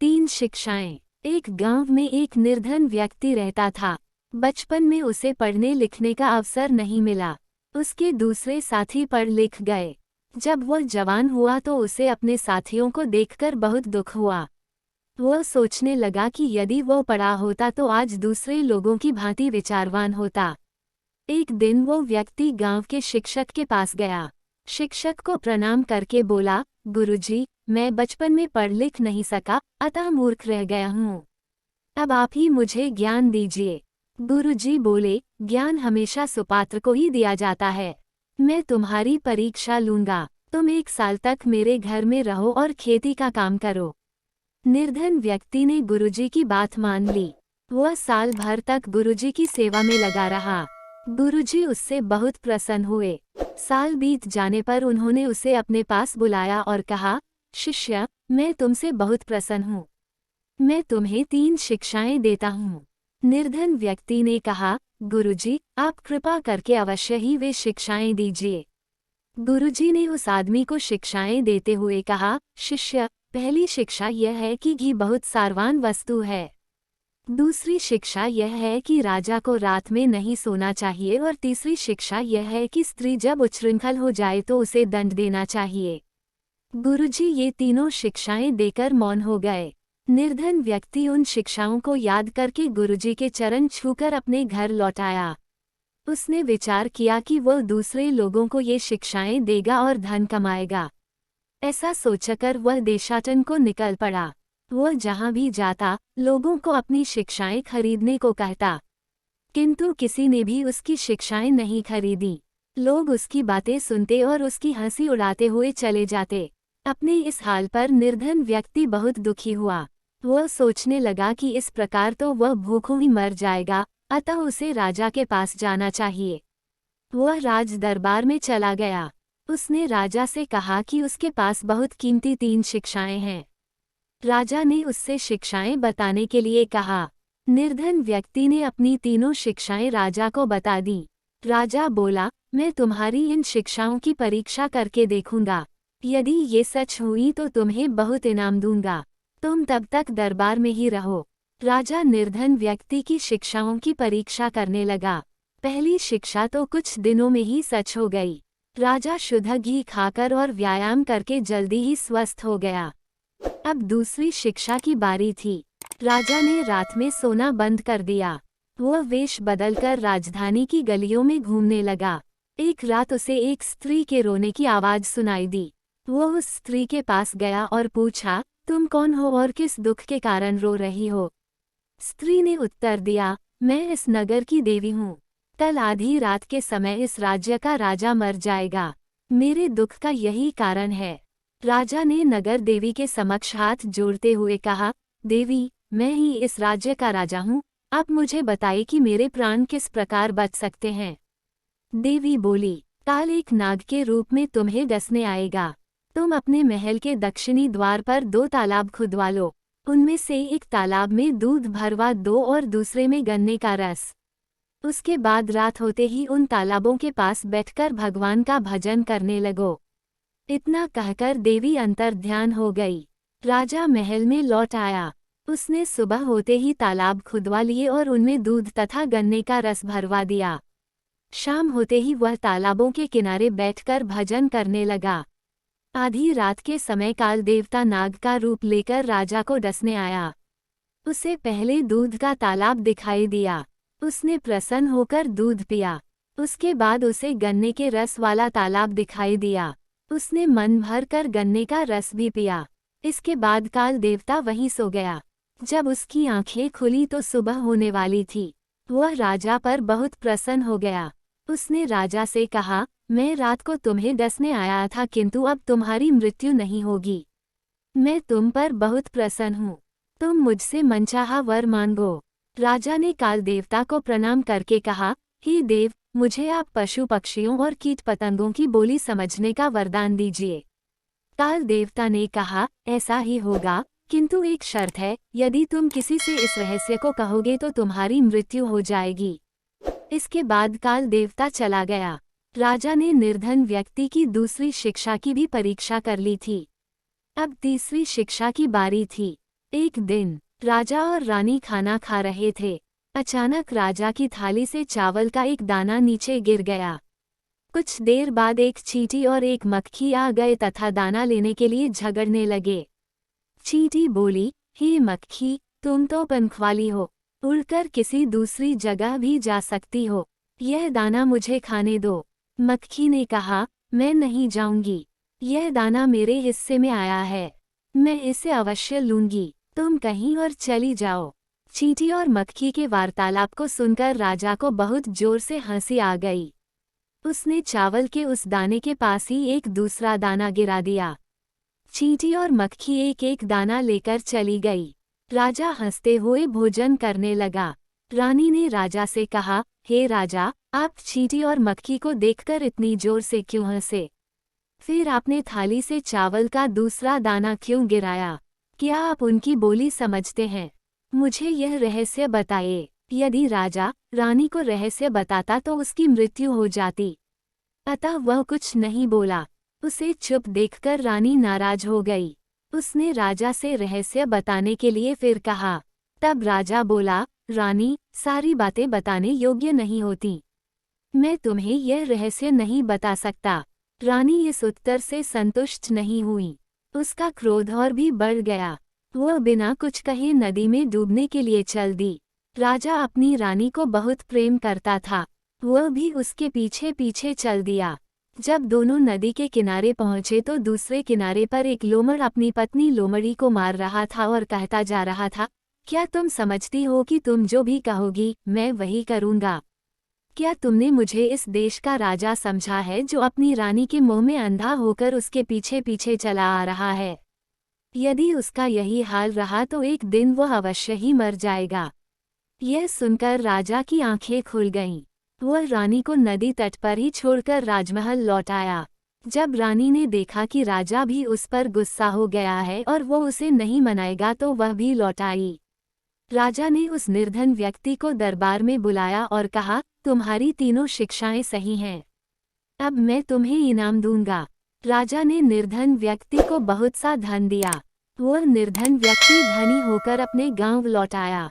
तीन शिक्षाएं। एक गांव में एक निर्धन व्यक्ति रहता था। बचपन में उसे पढ़ने लिखने का अवसर नहीं मिला। उसके दूसरे साथी पढ़ लिख गए। जब वह जवान हुआ तो उसे अपने साथियों को देखकर बहुत दुख हुआ। वह सोचने लगा कि यदि वह पढ़ा होता तो आज दूसरे लोगों की भांति विचारवान होता। एक दिन वो व्यक्ति गांव के शिक्षक के पास गया। शिक्षक को प्रणाम करके बोला, गुरुजी, मैं बचपन में पढ़ लिख नहीं सका, अतः मूर्ख रह गया हूँ। अब आप ही मुझे ज्ञान दीजिए। गुरुजी बोले, ज्ञान हमेशा सुपात्र को ही दिया जाता है। मैं तुम्हारी परीक्षा लूंगा। तुम 1 साल तक मेरे घर में रहो और खेती का काम करो। निर्धन व्यक्ति ने गुरुजी की बात मान ली। वह साल भर तक गुरुजी की सेवा में लगा रहा। गुरुजी उससे बहुत प्रसन्न हुए। साल बीत जाने पर उन्होंने उसे अपने पास बुलाया और कहा, शिष्य, मैं तुमसे बहुत प्रसन्न हूँ। मैं तुम्हें 3 शिक्षाएं देता हूँ। निर्धन व्यक्ति ने कहा, गुरुजी, आप कृपा करके अवश्य ही वे शिक्षाएं दीजिए। गुरुजी ने उस आदमी को शिक्षाएं देते हुए कहा, शिष्य, पहली शिक्षा यह है कि घी बहुत सारवान वस्तु है। दूसरी शिक्षा यह है कि राजा को रात में नहीं सोना चाहिए और तीसरी शिक्षा यह है कि स्त्री जब उच्छृंखल हो जाए तो उसे दंड देना चाहिए। गुरुजी ये तीनों शिक्षाएं देकर मौन हो गए। निर्धन व्यक्ति उन शिक्षाओं को याद करके गुरुजी के चरण छूकर अपने घर लौट आया। उसने विचार किया कि वह दूसरे लोगों को ये शिक्षाएं देगा और धन कमाएगा। ऐसा सोचकर वह देशाटन को निकल पड़ा। वह जहाँ भी जाता, लोगों को अपनी शिक्षाएं खरीदने को कहता, किंतु किसी ने भी उसकी शिक्षाएं नहीं खरीदी। लोग उसकी बातें सुनते और उसकी हंसी उड़ाते हुए चले जाते। अपने इस हाल पर निर्धन व्यक्ति बहुत दुखी हुआ। वह सोचने लगा कि इस प्रकार तो वह भूखों ही मर जाएगा, अतः उसे राजा के पास जाना चाहिए। वह राज दरबार में चला गया। उसने राजा से कहा कि उसके पास बहुत कीमती 3 शिक्षाएं हैं। राजा ने उससे शिक्षाएं बताने के लिए कहा। निर्धन व्यक्ति ने अपनी तीनों शिक्षाएं राजा को बता दी। राजा बोला, मैं तुम्हारी इन शिक्षाओं की परीक्षा करके देखूंगा। यदि ये सच हुई तो तुम्हें बहुत इनाम दूंगा। तुम तब तक दरबार में ही रहो। राजा निर्धन व्यक्ति की शिक्षाओं की परीक्षा करने लगा। पहली शिक्षा तो कुछ दिनों में ही सच हो गई। राजा शुद्ध घी खाकर और व्यायाम करके जल्दी ही स्वस्थ हो गया। अब दूसरी शिक्षा की बारी थी। राजा ने रात में सोना बंद कर दिया। वह वेश बदलकर राजधानी की गलियों में घूमने लगा। एक रात उसे एक स्त्री के रोने की आवाज सुनाई दी। वह उस स्त्री के पास गया और पूछा, तुम कौन हो और किस दुख के कारण रो रही हो? स्त्री ने उत्तर दिया, मैं इस नगर की देवी हूँ। कल आधी रात के समय इस राज्य का राजा मर जाएगा। मेरे दुख का यही कारण है। राजा ने नगर देवी के समक्ष हाथ जोड़ते हुए कहा, देवी, मैं ही इस राज्य का राजा हूँ। आप मुझे बताइए कि मेरे प्राण किस प्रकार बच सकते हैं। देवी बोली, काल एक नाग के रूप में तुम्हें डसने आएगा। तुम अपने महल के दक्षिणी द्वार पर 2 तालाब खुदवा लो। उनमें से एक तालाब में दूध भरवा दो और दूसरे में गन्ने का रस। उसके बाद रात होते ही उन तालाबों के पास बैठकर भगवान का भजन करने लगो। इतना कहकर देवी अंतर्ध्यान हो गई। राजा महल में लौट आया। उसने सुबह होते ही तालाब खुदवा लिए और उनमें दूध तथा गन्ने का रस भरवा दिया। शाम होते ही वह तालाबों के किनारे बैठकर भजन करने लगा। आधी रात के समय काल देवता नाग का रूप लेकर राजा को डसने आया। उसे पहले दूध का तालाब दिखाई दिया। उसने प्रसन्न होकर दूध पिया। उसके बाद उसे गन्ने के रस वाला तालाब दिखाई दिया। उसने मन भर कर गन्ने का रस भी पिया। इसके बाद काल देवता वहीं सो गया। जब उसकी आंखें खुली तो सुबह होने वाली थी। वह राजा पर बहुत प्रसन्न हो गया। उसने राजा से कहा, मैं रात को तुम्हें डसने आया था, किंतु अब तुम्हारी मृत्यु नहीं होगी। मैं तुम पर बहुत प्रसन्न हूँ। तुम मुझसे मनचाहा वर मांगो। राजा ने काल देवता को प्रणाम करके कहा, हे देव, मुझे आप पशु पक्षियों और कीट पतंगों की बोली समझने का वरदान दीजिए। काल देवता ने कहा, ऐसा ही होगा, किंतु एक शर्त है, यदि तुम किसी से इस रहस्य को कहोगे तो तुम्हारी मृत्यु हो जाएगी। इसके बाद काल देवता चला गया। राजा ने निर्धन व्यक्ति की दूसरी शिक्षा की भी परीक्षा कर ली थी। अब तीसरी शिक्षा की बारी थी। एक दिन राजा और रानी खाना खा रहे थे। अचानक राजा की थाली से चावल का एक दाना नीचे गिर गया। कुछ देर बाद एक चींटी और एक मक्खी आ गए तथा दाना लेने के लिए झगड़ने लगे। चींटी बोली, हे मक्खी, तुम तो पंखवाली हो, उड़कर किसी दूसरी जगह भी जा सकती हो, यह दाना मुझे खाने दो। मक्खी ने कहा, मैं नहीं जाऊंगी, यह दाना मेरे हिस्से में आया है, मैं इसे अवश्य लूंगी, तुम कहीं और चली जाओ। चींटी और मक्खी के वार्तालाप को सुनकर राजा को बहुत जोर से हंसी आ गई। उसने चावल के उस दाने के पास ही एक दूसरा दाना गिरा दिया। चींटी और मक्खी एक एक दाना लेकर चली गई। राजा हंसते हुए भोजन करने लगा। रानी ने राजा से कहा, हे राजा, आप चींटी और मक्खी को देखकर इतनी जोर से क्यों हंसे? फिर आपने थाली से चावल का दूसरा दाना क्यों गिराया? क्या आप उनकी बोली समझते हैं? मुझे यह रहस्य बताइए। यदि राजा रानी को रहस्य बताता तो उसकी मृत्यु हो जाती। अतः वह कुछ नहीं बोला। उसे चुप देखकर रानी नाराज हो गई। उसने राजा से रहस्य बताने के लिए फिर कहा। तब राजा बोला, रानी, सारी बातें बताने योग्य नहीं होती, मैं तुम्हें यह रहस्य नहीं बता सकता। रानी इस उत्तर से संतुष्ट नहीं हुई। उसका क्रोध और भी बढ़ गया। वह बिना कुछ कहे नदी में डूबने के लिए चल दी। राजा अपनी रानी को बहुत प्रेम करता था, वह भी उसके पीछे पीछे चल दिया। जब दोनों नदी के किनारे पहुंचे तो दूसरे किनारे पर एक लोमड़ अपनी पत्नी लोमड़ी को मार रहा था और कहता जा रहा था, क्या तुम समझती हो कि तुम जो भी कहोगी मैं वही करूँगा? क्या तुमने मुझे इस देश का राजा समझा है जो अपनी रानी के मुंह में अंधा होकर उसके पीछे पीछे चला आ रहा है? यदि उसका यही हाल रहा तो एक दिन वह अवश्य ही मर जाएगा। यह सुनकर राजा की आंखें खुल गईं। वह रानी को नदी तट पर ही छोड़कर राजमहल लौट आया। जब रानी ने देखा कि राजा भी उस पर गुस्सा हो गया है और वो उसे नहीं मनाएगा तो वह भी लौट आई। राजा ने उस निर्धन व्यक्ति को दरबार में बुलाया और कहा, तुम्हारी तीनों शिक्षाएं सही हैं, अब मैं तुम्हें इनाम दूंगा। राजा ने निर्धन व्यक्ति को बहुत सा धन दिया। वह निर्धन व्यक्ति धनी होकर अपने गांव लौट आया।